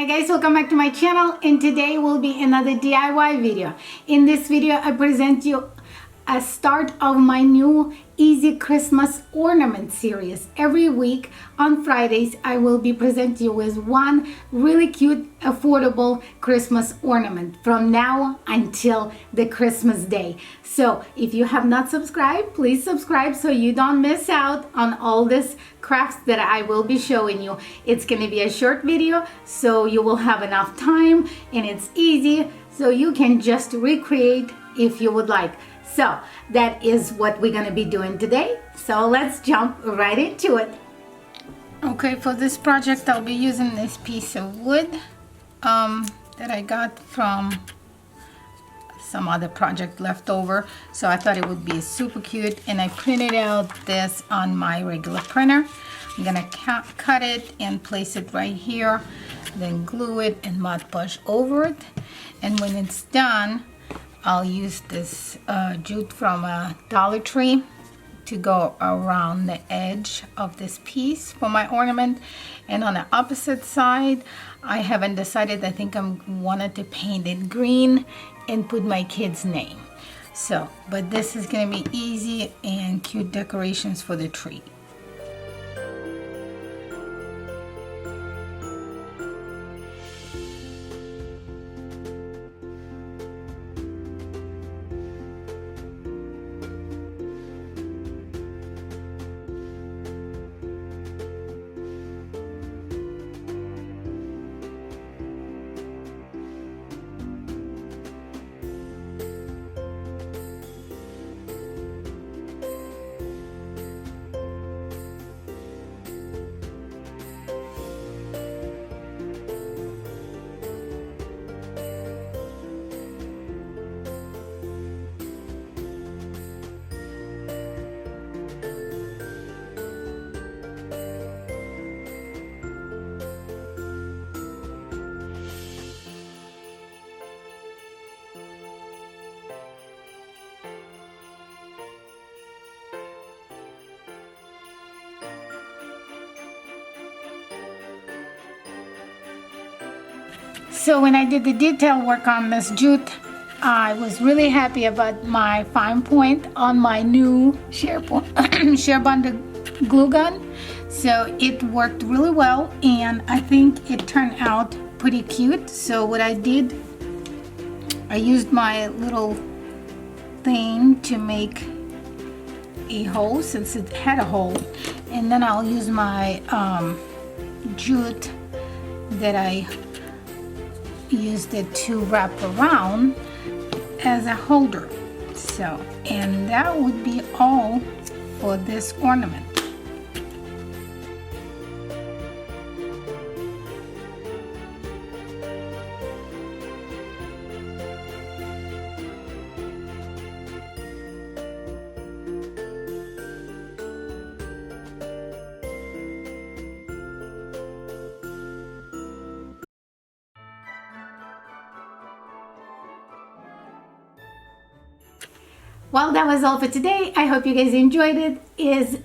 guys, welcome back to my channel, and today will be another DIY video. In this video I present you a start of my new easy Christmas ornament series. Every week on Fridays I will be presenting you with one really cute, affordable Christmas ornament from now until the Christmas day. So if you have not subscribed, please subscribe so you don't miss out on all this crafts that I will be showing you. It's going to be a short video, so you will have enough time, and it's easy, so you can just recreate if you would like. So that is what we're going to be doing today. So let's jump right into it. Okay, for this project I'll be using this piece of wood that I got from some other project left over. So I thought it would be super cute, and I printed out this on my regular printer. I'm gonna cut it and place it right here, then glue it and Mod Podge over it. And when it's done, I'll use this jute from a Dollar Tree to go around the edge of this piece for my ornament. And on the opposite side, I haven't decided. I think I wanted to paint it green and put my kid's name. So, but this is gonna be easy and cute decorations for the tree. So when I did the detail work on this jute, I was really happy about my fine point on my new Sheer Bond glue gun. So it worked really well, and I think it turned out pretty cute. So what I did, I used my little thing to make a hole since it had a hole, and then I'll use my jute that I used it to wrap around as a holder. So, and that would be all for this ornament. Well, that was all for today. I hope you guys enjoyed it.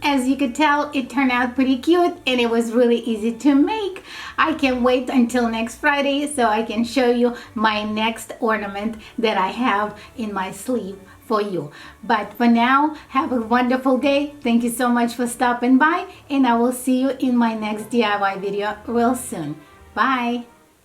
As you could tell, it turned out pretty cute, and it was really easy to make. I can't wait until next Friday so I can show you my next ornament that I have in my sleeve for you. But for now, have a wonderful day. Thank you so much for stopping by, and I will see you in my next DIY video real soon. Bye.